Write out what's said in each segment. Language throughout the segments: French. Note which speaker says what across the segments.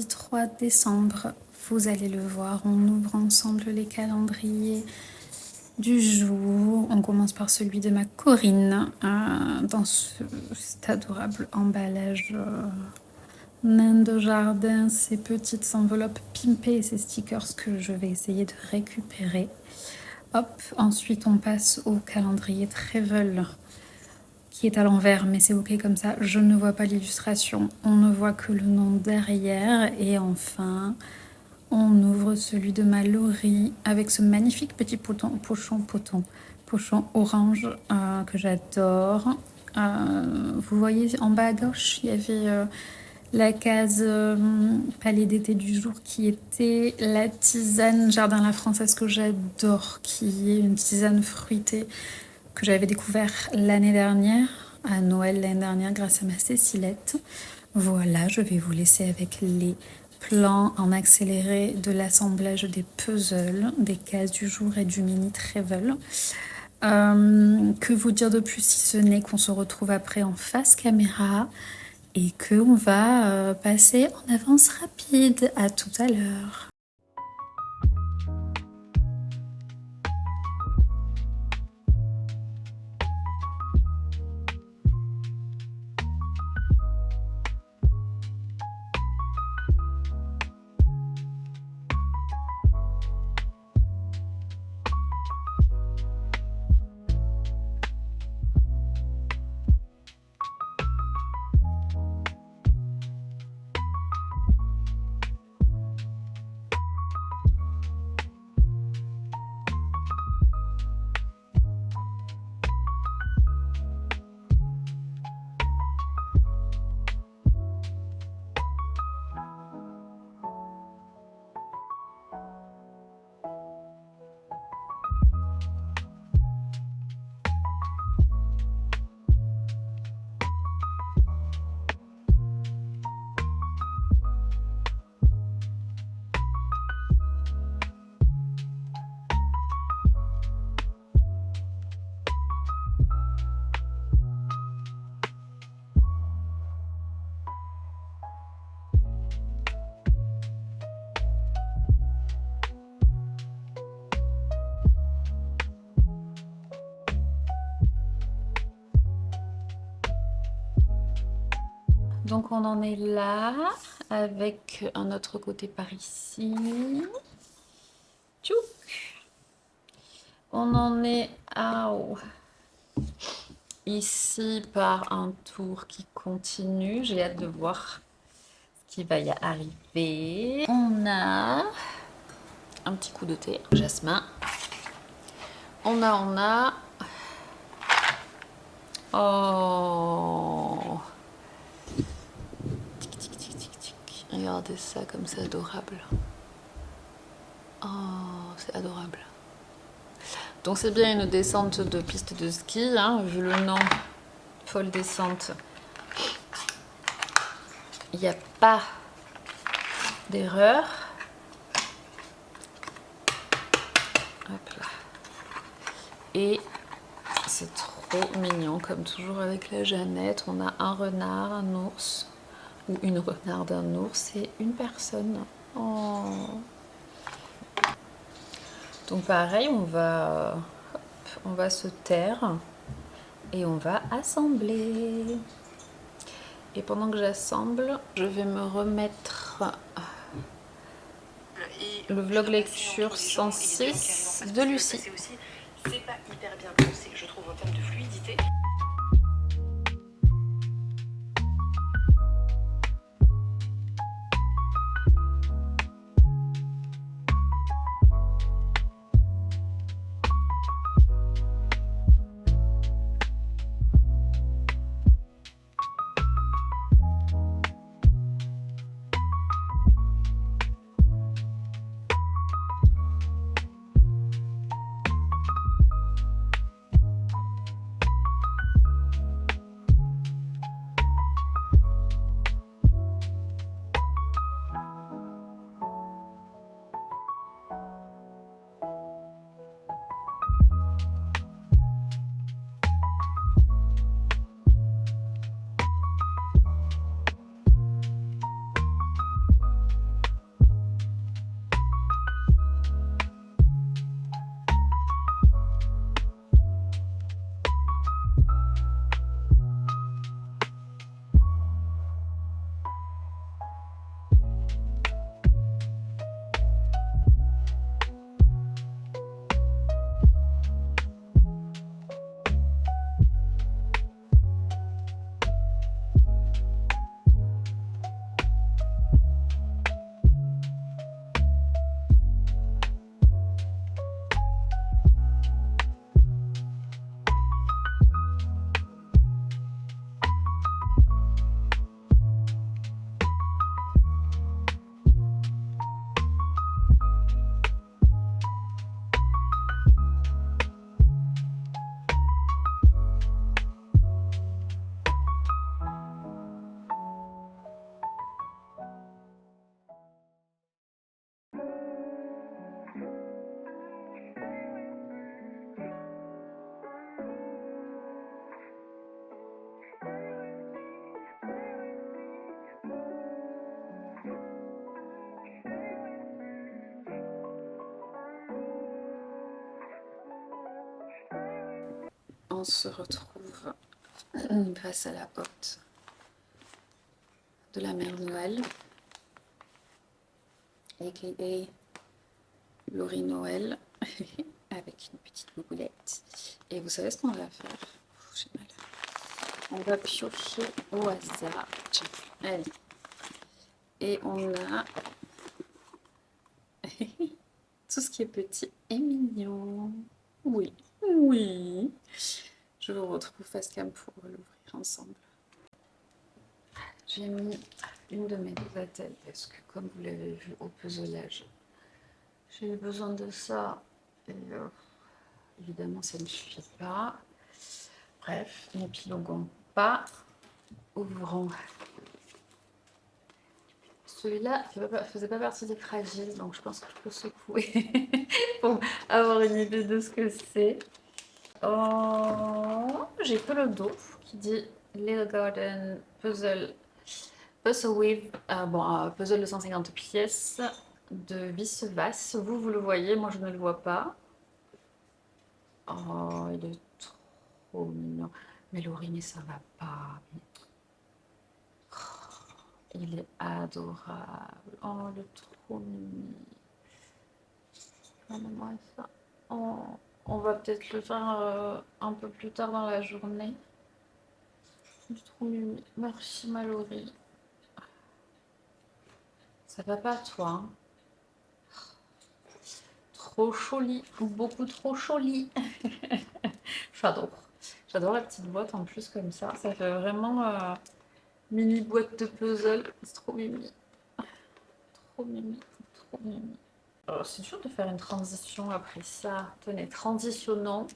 Speaker 1: 3 décembre. Vous allez le voir, on ouvre ensemble les calendriers du jour. On commence par celui de ma Corinne, dans cet adorable emballage nain de jardin, ces petites enveloppes pimpées et ces stickers que je vais essayer de récupérer. Hop, ensuite on passe au calendrier Travel qui est à l'envers, mais c'est ok comme ça, je ne vois pas l'illustration, on ne voit que le nom derrière. Et enfin, on ouvre celui de ma Laurie avec ce magnifique petit pochon orange que j'adore. Vous voyez en bas à gauche, il y avait la case palais d'été du jour qui était la tisane Jardin la Française que j'adore, qui est une tisane fruitée que j'avais découvert l'année dernière, à Noël l'année dernière, grâce à ma Cécilette. Voilà, je vais vous laisser avec les plans en accéléré de l'assemblage des puzzles, des cases du jour et du mini travel. Que vous dire de plus si ce n'est qu'on se retrouve après en face caméra et qu'on va passer en avance rapide. À tout à l'heure. Donc on en est là, avec un autre côté par ici. Tchouk. On en est ici par un tour qui continue. J'ai hâte de voir ce qui va y arriver. On a un petit coup de thé, jasmin. On a... Oh, tic, tic, tic, tic, tic. Regardez ça comme c'est adorable. Oh, c'est adorable. Donc c'est bien une descente de piste de ski, hein, vu le nom, folle descente. Il n'y a pas d'erreur. Hop là. Et c'est trop mignon, comme toujours avec la Jeannette. On a un renard, un ours, ou une renarde, un ours et une personne. Oh. Donc pareil, on va se taire et on va assembler. Et pendant que j'assemble, je vais me remettre le vlog lecture 106 de Lucie.
Speaker 2: C'est pas hyper bien pensé, je trouve, en termes de fluidité.
Speaker 1: on se retrouve grâce à la hôte de la mère Noël, a.k.a. Laurie Noël, avec une petite boulette. Et vous savez ce qu'on va faire? J'ai mal. On va piocher au hasard. Tiens, allez. Et on a tout ce qui est petit et mignon. Oui, oui. Je vous retrouve face cam pour l'ouvrir ensemble. J'ai mis une de mes deux attelles parce que, comme vous l'avez vu au puzzlage, j'ai eu besoin de ça. Et évidemment, ça ne suffit pas. Bref, n'épilogons pas. Ouvrons. Celui-là ne faisait pas partie des fragiles, donc je pense que je peux secouer pour avoir une idée de ce que c'est. Oh, j'ai que le dos qui dit Little Garden Puzzle. Puzzle with, puzzle de 150 pièces de Vice-Vasse. Vous le voyez, moi je ne le vois pas. Oh, il est trop mignon. Mais Laurie, mais ça va pas. Il est adorable. Oh, il est trop mignon. Regardez-moi ça. Oh, on va peut-être le faire un peu plus tard dans la journée. Il est trop mignon. Merci, ma Laurie. Ça va pas, toi, hein? Trop joli, beaucoup trop joli. J'adore. J'adore la petite boîte en plus comme ça. Ça fait vraiment mini boîte de puzzle. C'est trop mimi. Trop mimi. Trop mimi. C'est dur de faire une transition après ça. Tenez, transitionnons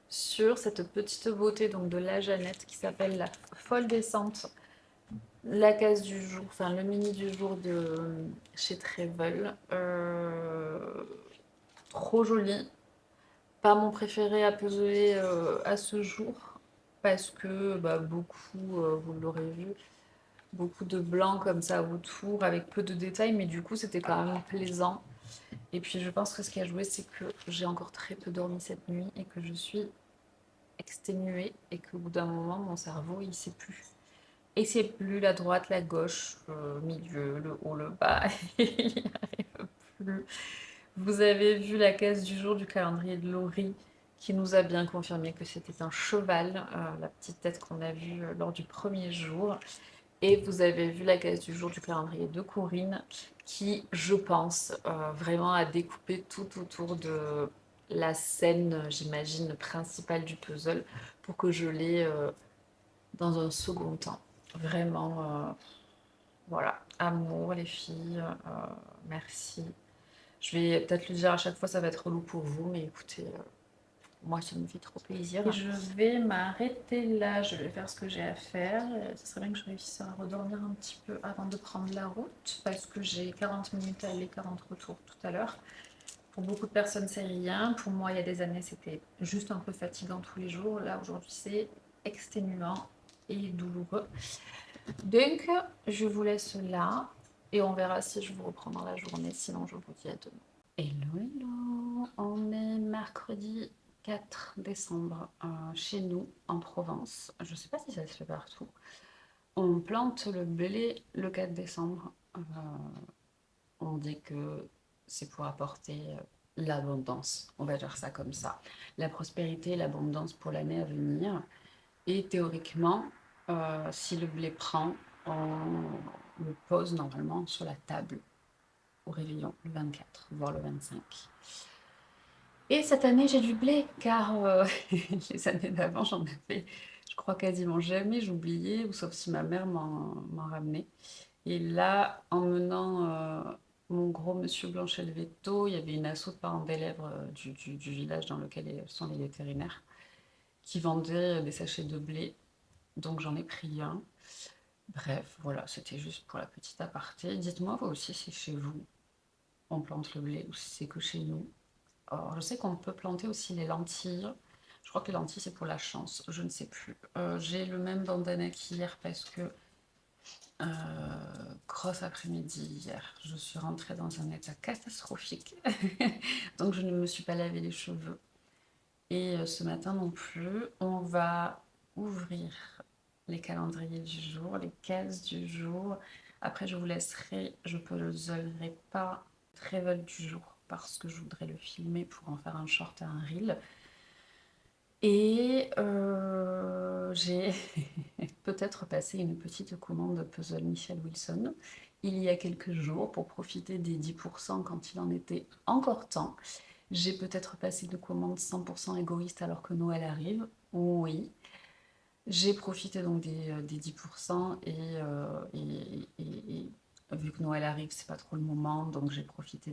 Speaker 1: sur cette petite beauté donc de la Jeannette qui s'appelle la folle descente. La case du jour, enfin le mini du jour de chez Trevel. Trop joli. Pas mon préféré à puzzler à ce jour parce que beaucoup, vous l'aurez vu, beaucoup de blanc comme ça autour avec peu de détails, mais du coup c'était quand même plaisant. Et puis je pense que ce qui a joué, c'est que j'ai encore très peu dormi cette nuit et que je suis exténuée et qu'au bout d'un moment mon cerveau il sait plus. Et c'est plus la droite, la gauche, le milieu, le haut, le bas, il n'y arrive plus. Vous avez vu la case du jour du calendrier de Laurie qui nous a bien confirmé que c'était un cheval, la petite tête qu'on a vue lors du premier jour. Et vous avez vu la case du jour du calendrier de Corinne qui, je pense, vraiment a découpé tout autour de la scène, j'imagine, principale du puzzle pour que je l'ai dans un second temps. Vraiment, voilà, amour les filles, merci. Je vais peut-être le dire à chaque fois, ça va être relou pour vous, mais écoutez, moi ça me fait trop plaisir. Et je vais m'arrêter là, je vais faire ce que j'ai à faire. Ce serait bien que je réussisse à redormir un petit peu avant de prendre la route, parce que j'ai 40 minutes à aller, 40 retours tout à l'heure. Pour beaucoup de personnes, c'est rien. Pour moi, il y a des années, c'était juste un peu fatigant tous les jours. Là, aujourd'hui, c'est exténuant et douloureux. Donc, je vous laisse là et on verra si je vous reprends dans la journée. Sinon, je vous dis à demain. Hello, hello. On est mercredi 4 décembre chez nous en Provence. Je ne sais pas si ça se fait partout. On plante le blé le 4 décembre. On dit que c'est pour apporter l'abondance. On va dire ça comme ça. La prospérité, l'abondance pour l'année à venir. Et théoriquement, si le blé prend, on le pose normalement sur la table au réveillon le 24, voire le 25. Et cette année, j'ai du blé, car les années d'avant, j'en avais, je crois, quasiment jamais. J'oubliais, ou sauf si ma mère m'en ramenait. Et là, en menant mon gros monsieur Blanchet-Levetto, il y avait une asso de parents d'élèves du village dans lequel sont les vétérinaires qui vendaient des sachets de blé. Donc j'en ai pris un. Bref, voilà, c'était juste pour la petite aparté. Dites-moi, vous aussi, si chez vous, on plante le blé ou si c'est que chez nous. Alors, je sais qu'on peut planter aussi les lentilles. Je crois que les lentilles, c'est pour la chance. Je ne sais plus. J'ai le même bandana qu'hier parce que grosse après-midi hier. Je suis rentrée dans un état catastrophique. Donc, je ne me suis pas lavé les cheveux.
Speaker 3: Et ce matin non plus, on va ouvrir les calendriers du jour, les cases du jour. Après, je vous laisserai, je ne poserai pas le travel du jour parce que je voudrais le filmer pour en faire un short et un reel. Et j'ai peut-être passé une petite commande puzzle Michelle Wilson il y a quelques jours pour profiter des 10% quand il en était encore temps. J'ai peut-être passé une commande 100% égoïste alors que Noël arrive. Oui. J'ai profité donc des 10% et vu que Noël arrive, c'est pas trop le moment, donc j'ai profité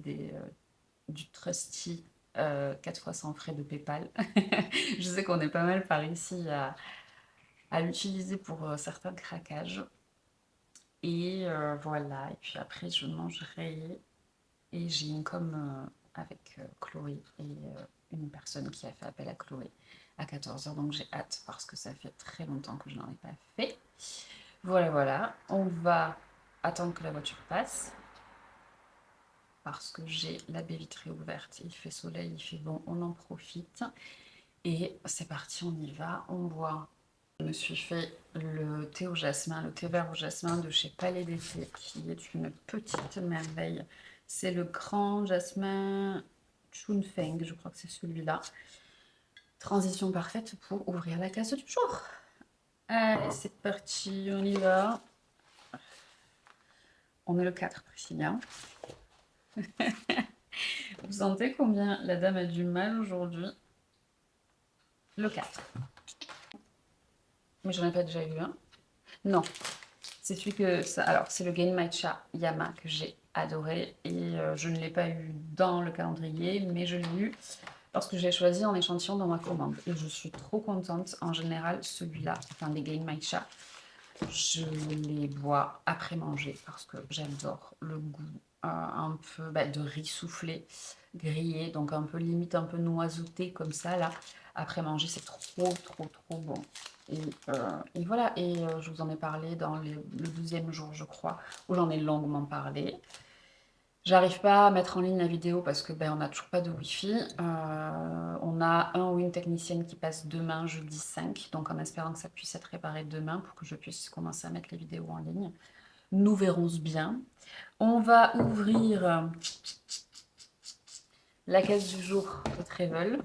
Speaker 3: du Trusty 4 fois sans frais de PayPal. Je sais qu'on est pas mal par ici à l'utiliser pour certains craquages. Et voilà, et puis après je mangerai et j'ai une com avec Chloé et une personne qui a fait appel à Chloé à 14h, donc j'ai hâte parce que ça fait très longtemps que je n'en ai pas fait. Voilà, voilà, on va attendre que la voiture passe parce que j'ai la baie vitrée ouverte, il fait soleil, il fait bon, on en profite. Et c'est parti, on y va, on boit. Je me suis fait le thé au jasmin, le thé vert au jasmin de chez Palais d'été, qui est une petite merveille. C'est le grand jasmin Chunfeng, je crois que c'est celui-là. Transition parfaite pour ouvrir la case du jour. Allez, c'est parti, on y va. On est le 4, Priscilla. Vous sentez combien la dame a du mal aujourd'hui? Le 4. Mais j'en ai pas déjà eu un. Non, c'est celui que ça. Alors, c'est le Gain Matcha Yama que j'ai adoré et je ne l'ai pas eu dans le calendrier, mais je l'ai eu lorsque j'ai choisi en échantillon dans ma commande. Et je suis trop contente. En général, celui-là, enfin les Gain Matcha, je les bois après manger parce que j'adore le goût un peu de riz soufflé, grillé, donc un peu limite un peu noiseauté comme ça là. Après manger, c'est trop trop trop bon. Et voilà, et je vous en ai parlé dans le 12e jour, je crois, où j'en ai longuement parlé. J'arrive pas à mettre en ligne la vidéo parce que on n'a toujours pas de wifi. On a un ou une technicienne qui passe demain, jeudi 5, donc en espérant que ça puisse être réparé demain pour que je puisse commencer à mettre les vidéos en ligne. Nous verrons bien. On va ouvrir la case du jour de Travel.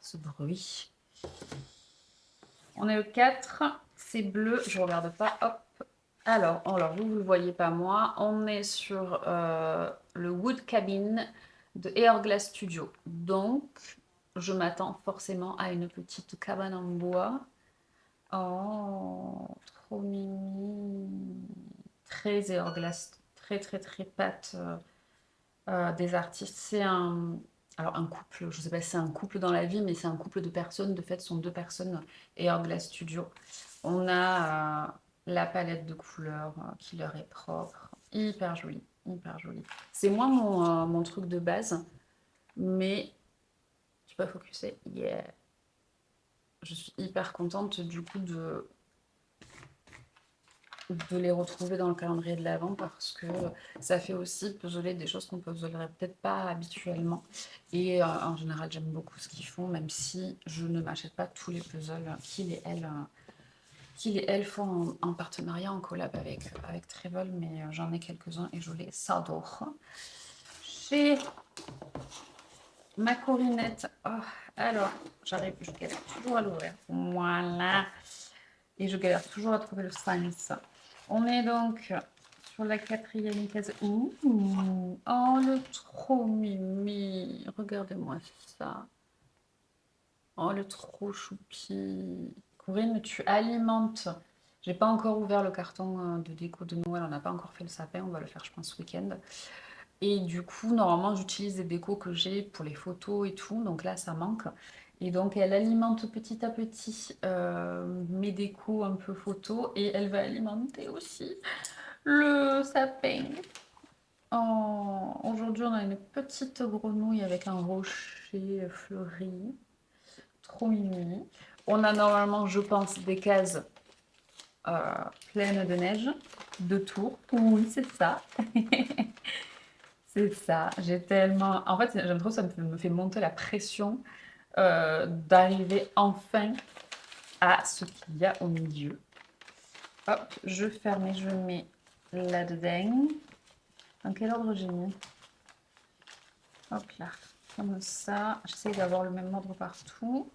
Speaker 3: Ce bruit. On est le 4, c'est bleu, je regarde pas, hop. Alors vous ne le voyez pas moi, on est sur le Wood Cabin de Airglass Studio. Donc, je m'attends forcément à une petite cabane en bois. Oh, trop mimi. Très Airglass, très très très pâte des artistes. C'est un couple, je ne sais pas si c'est un couple dans la vie, mais c'est un couple de personnes. De fait, ce sont deux personnes Airglass Studio. On a la palette de couleurs qui leur est propre. Hyper jolie, hyper jolie. C'est moins mon truc de base, mais je peux pas focuser. Yeah. Je suis hyper contente du coup de les retrouver dans le calendrier de l'Avent parce que ça fait aussi puzzler des choses qu'on ne puzzlerait peut-être pas habituellement. Et en général, j'aime beaucoup ce qu'ils font, même si je ne m'achète pas tous les puzzles qu'ils et elles font en partenariat, en collab avec Travel, mais j'en ai quelques-uns et je les adore. Chez ma Corinette, oh, alors, je galère toujours à l'ouvrir. Voilà. Et je galère toujours à trouver le science. On est donc sur la 4e case. Ouh, oh, le trop mimi. Regardez-moi ça. Oh, le trop choupi. Corinne, tu alimentes. J'ai pas encore ouvert le carton de déco de Noël. On n'a pas encore fait le sapin. On va le faire, je pense, ce week-end. Et du coup, normalement, j'utilise des décos que j'ai pour les photos et tout. Donc là, ça manque. Et donc, elle alimente petit à petit mes décos un peu photos. Et elle va alimenter aussi le sapin. Oh, aujourd'hui, on a une petite grenouille avec un rocher fleuri. Trop mimi. On a normalement, je pense, des cases pleines de neige, de tours. Oui, c'est ça. C'est ça, j'ai tellement... En fait, j'aime trop, ça me fait monter la pression d'arriver enfin à ce qu'il y a au milieu. Hop, je ferme et je mets là-dedans. Dans quel ordre j'ai mis? Hop là, comme ça. J'essaie d'avoir le même ordre partout.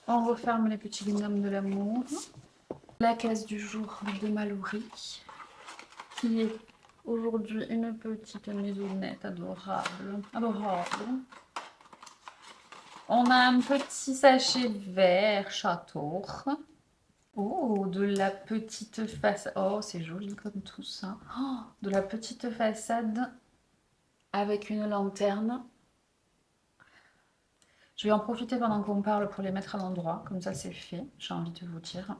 Speaker 3: On referme les petits binômes de l'amour. La case du jour de Mallory, qui est aujourd'hui une petite maisonnette adorable. Adorable. On a un petit sachet vert château. Oh, de la petite façade. Oh, c'est joli comme tout ça. Oh, de la petite façade avec une lanterne. Je vais en profiter pendant qu'on parle pour les mettre à l'endroit. Comme ça, c'est fait. J'ai envie de vous dire.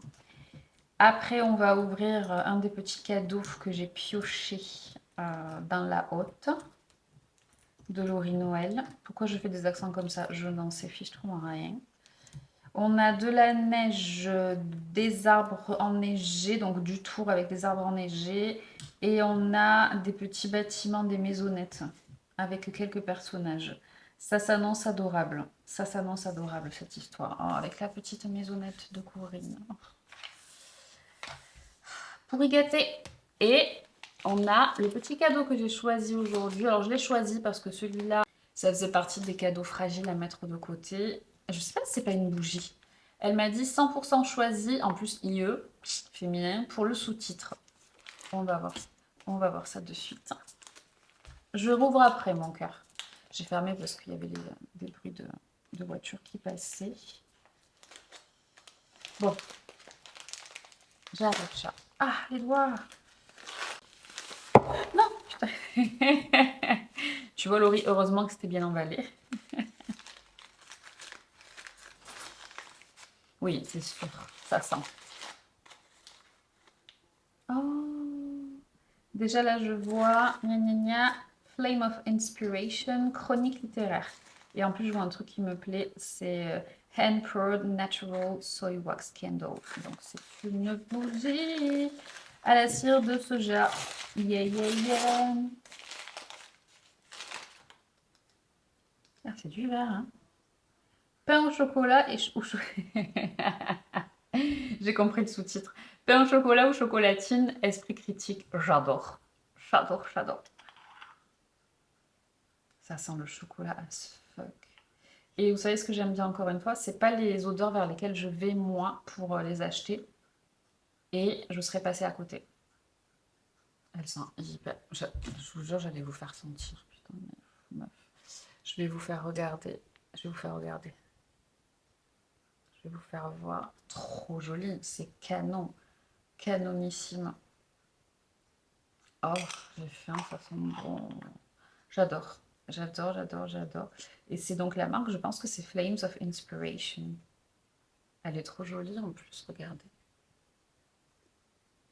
Speaker 3: Après, on va ouvrir un des petits cadeaux que j'ai pioché dans la hotte de Laurie Noël. Pourquoi je fais des accents comme ça? Je n'en sais fichtrement rien. On a de la neige, des arbres enneigés, donc du tour avec des arbres enneigés. Et on a des petits bâtiments, des maisonnettes avec quelques personnages. Ça s'annonce adorable. Ça s'annonce adorable cette histoire. Oh, avec la petite maisonnette de Corinne. Pour y gâter. Et on a le petit cadeau que j'ai choisi aujourd'hui. Alors je l'ai choisi parce que celui-là, ça faisait partie des cadeaux fragiles à mettre de côté. Je sais pas si c'est pas une bougie. Elle m'a dit 100% choisi, en plus IE, féminin, pour le sous-titre. On va voir ça de suite. Je rouvre après mon cœur. J'ai fermé parce qu'il y avait des bruits de voitures qui passaient. Bon, j'arrête ça. Ah, les doigts. Non, putain. Tu vois, Laurie, heureusement que c'était bien emballé. Oui, c'est sûr, ça sent. Oh, déjà là, je vois gna, gna, gna, Flame of Inspiration, chronique littéraire. Et en plus, je vois un truc qui me plaît, c'est Hand Poured Natural Soy Wax Candle. Donc, c'est une bougie à la cire de soja. Yeah, yeah, yeah. Ah, c'est du vert, hein. Pain au chocolat et... J'ai compris le sous-titre. Pain au chocolat ou chocolatine, esprit critique. J'adore. J'adore, j'adore. Ça sent le chocolat as fuck. Et vous savez ce que j'aime bien encore une fois, c'est pas les odeurs vers lesquelles je vais moi pour les acheter. Et je serais passée à côté. Elles sont hyper... Je vous jure, j'allais vous faire sentir. Putain, meuf. Je vais vous faire regarder. Je vais vous faire regarder. Je vais vous faire voir. Trop joli. C'est canon. Canonissime. Oh, j'ai faim, ça sent bon. J'adore. J'adore, j'adore, j'adore. Et c'est donc la marque, je pense que c'est Flames of Inspiration. Elle est trop jolie en plus, regardez.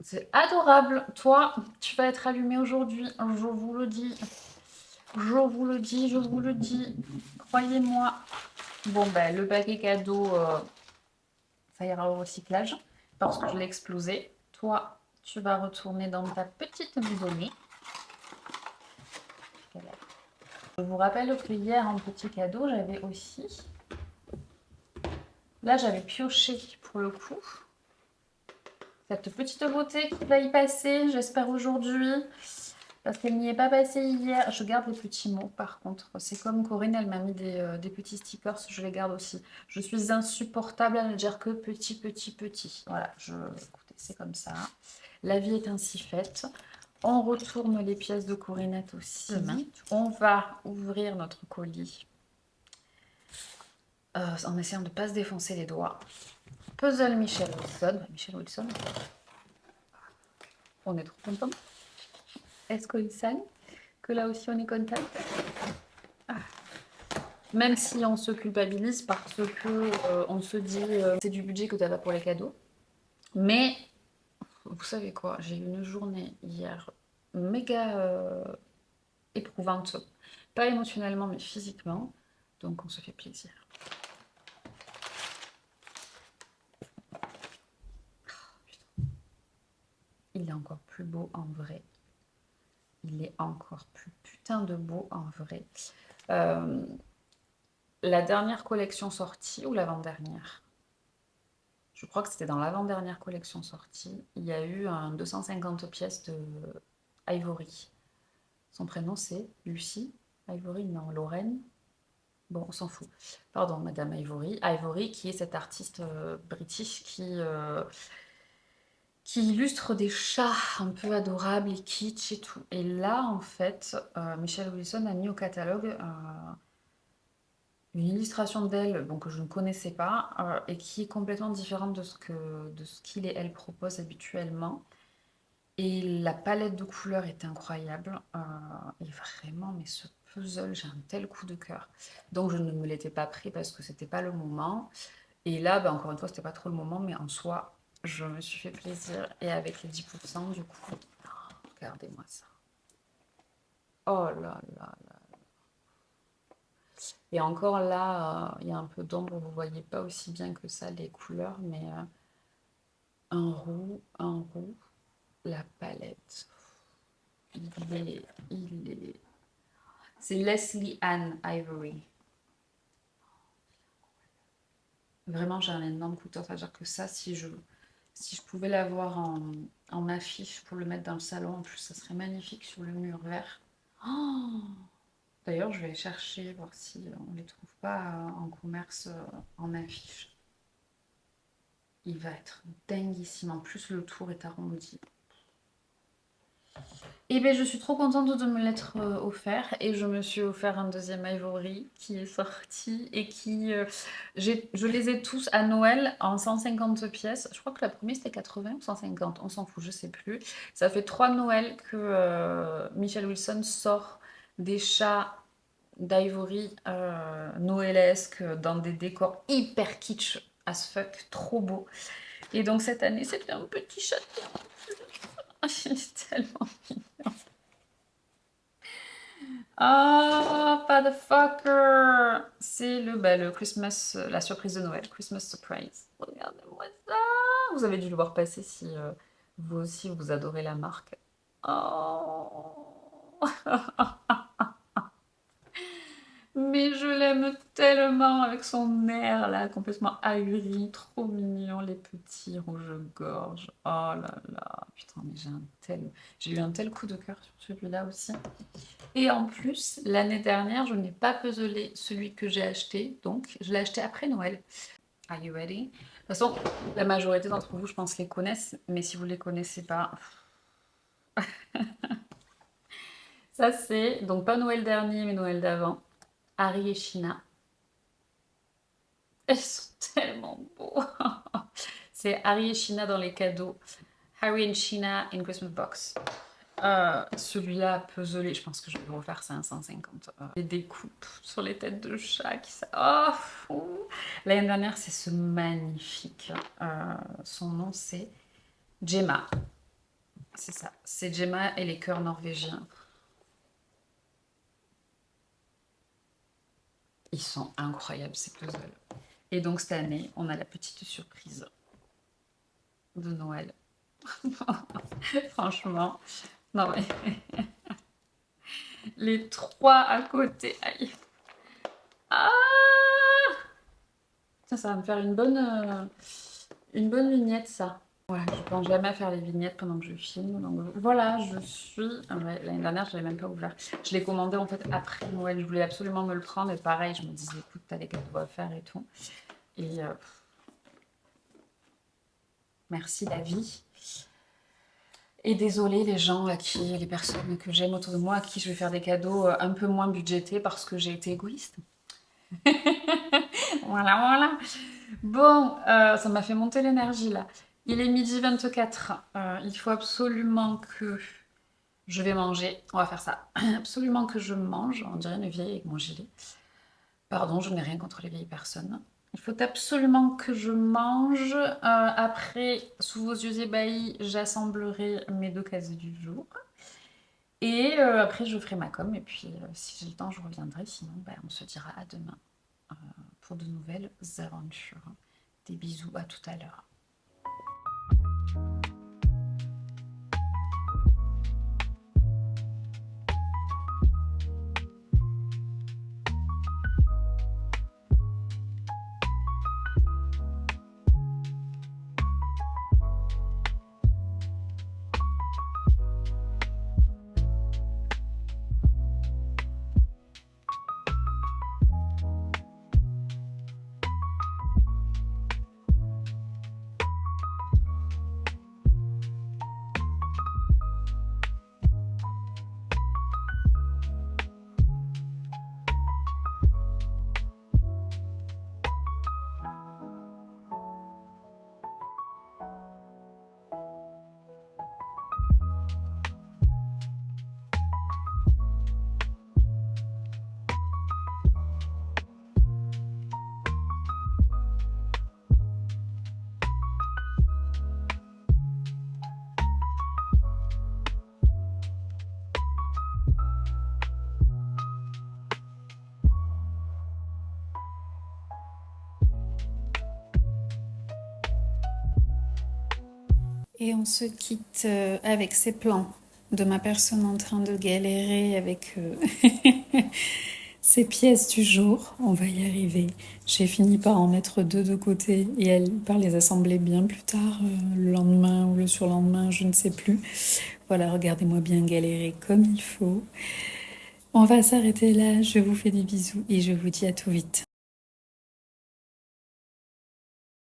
Speaker 3: C'est adorable. Toi, tu vas être allumé aujourd'hui. Je vous le dis. Je vous le dis, je vous le dis. Croyez-moi. Bon, ben, le paquet cadeau, ça ira au recyclage parce que je l'ai explosé. Toi, tu vas retourner dans ta petite maisonnée. Je vous rappelle que hier, en petit cadeau, j'avais aussi... Là, j'avais pioché pour le coup. Cette petite beauté qui va y passer, j'espère aujourd'hui. Parce qu'elle n'y est pas passée hier. Je garde les petits mots par contre. C'est comme Corinne, elle m'a mis des petits stickers, je les garde aussi. Je suis insupportable à ne dire que petit, petit, petit. Voilà, écoutez, c'est comme ça. La vie est ainsi faite. On retourne les pièces de Corinette aussi. On va ouvrir notre colis en essayant de ne pas se défoncer les doigts. Puzzle Michel Wilson. Michel Wilson. On est trop content. Est-ce qu'il sale? Que là aussi on est content. Ah. Même si on se culpabilise parce que on se dit c'est du budget que tu as pour les cadeaux. Mais vous savez quoi, j'ai eu une journée hier méga éprouvante. Pas émotionnellement mais physiquement. Donc on se fait plaisir. Il est encore plus beau en vrai. Il est encore plus putain. putain de beau en vrai. Euh, la dernière collection sortie ou l'avant-dernière? Je crois que c'était dans l'avant-dernière collection sortie. Il y a eu un 250 pièces de Ivory. Son prénom c'est Lucie. Ivory, non, Lorraine. Bon, on s'en fout. Pardon, Madame Ivory. Ivory, qui est cette artiste british qui illustre des chats un peu adorables et kitsch et tout. Et là, en fait, Michelle Wilson a mis au catalogue une illustration d'elle bon, que je ne connaissais pas et qui est complètement différente de ce qu'il et elle proposent habituellement. Et la palette de couleurs est incroyable. Et vraiment, mais ce puzzle, j'ai un tel coup de cœur. Donc je ne me l'étais pas pris parce que c'était pas le moment. Et là, bah, encore une fois, c'était pas trop le moment, mais en soi, je me suis fait plaisir. Et avec les 10%, du coup, regardez-moi ça. Oh là là là. Et encore là, il y a un peu d'ombre, vous voyez pas aussi bien que ça les couleurs, mais un roux, la palette. Il est... C'est Leslie Ann Ivory. Vraiment, j'ai un énorme coup de cœur. C'est-à-dire que ça, si je pouvais l'avoir en affiche pour le mettre dans le salon, en plus, ça serait magnifique sur le mur vert. Oh, d'ailleurs, je vais chercher, voir si on ne les trouve pas en commerce en affiche. Il va être dinguissime. En plus, le tour est arrondi. Et bien, je suis trop contente de me l'être offert. Et je me suis offert un deuxième Ivory qui est sorti et qui... je les ai tous à Noël en 150 pièces. Je crois que la première c'était 80 ou 150, on s'en fout, je sais plus. Ça fait 3 Noëls que Michelle Wilson sort des chats d'Ivory noëlesques dans des décors hyper kitsch as fuck, trop beau. Et donc cette année, c'était un petit chat. Il est tellement mignon. Ah, pas de fucker! C'est le Christmas, la surprise de Noël, Christmas surprise. Regardez-moi ça! Vous avez dû le voir passer si vous aussi vous adorez la marque. Oh! Mais je l'aime tellement avec son air là, complètement ahuri, trop mignon, les petits rouges-gorge. Oh là là, putain, mais j'ai eu un tel coup de cœur sur celui-là aussi. Et en plus, l'année dernière, je n'ai pas puzzlé celui que j'ai acheté, donc je l'ai acheté après Noël. Are you ready? De toute façon, la majorité d'entre vous, je pense, les connaissent, mais si vous ne les connaissez pas... Ça, c'est, donc pas Noël dernier, mais Noël d'avant. Harry et Sheena. Elles sont tellement beaux. C'est Harry et Sheena dans les cadeaux. Harry and Sheena in Christmas box. Celui-là, puzzlé, je pense que je vais le refaire 550. Les découpes sur les têtes de chat qui ça. Oh, fou. L'année dernière, c'est ce magnifique. Son nom, c'est Gemma. C'est ça. C'est Gemma et les cœurs norvégiens. Ils sont incroyables, ces puzzles. Et donc, cette année, on a la petite surprise de Noël. Franchement, non mais les trois à côté, aïe. Ah, ça va me faire une bonne vignette, ça. Voilà, je pense jamais à faire les vignettes pendant que je filme. Donc voilà, je suis... Ouais, l'année dernière, je l'avais même pas ouvert. Je l'ai commandé en fait après Noël. Je voulais absolument me le prendre. Et pareil, je me disais, écoute, t'as les cadeaux à faire et tout. Et merci la vie. Et désolée les personnes que j'aime autour de moi, à qui je vais faire des cadeaux un peu moins budgétés parce que j'ai été égoïste. Voilà, voilà. Bon, ça m'a fait monter l'énergie là. Il est 12h24. Il faut absolument que je vais manger. On va faire ça. Absolument que je mange. On dirait une vieille avec mon gilet. Pardon, je n'ai rien contre les vieilles personnes. Il faut absolument que je mange. Après, sous vos yeux ébahis, j'assemblerai mes 2 cases du jour. Et après, je ferai ma com. Et puis, si j'ai le temps, je reviendrai. Sinon, on se dira à demain pour de nouvelles aventures. Des bisous, à tout à l'heure.
Speaker 1: Et on se quitte avec ces plans de ma personne en train de galérer avec ces pièces du jour. On va y arriver. J'ai fini par en mettre 2 de côté et par les assembler bien plus tard, le lendemain ou le surlendemain, je ne sais plus. Voilà, regardez-moi bien galérer comme il faut. On va s'arrêter là. Je vous fais des bisous et je vous dis à tout vite.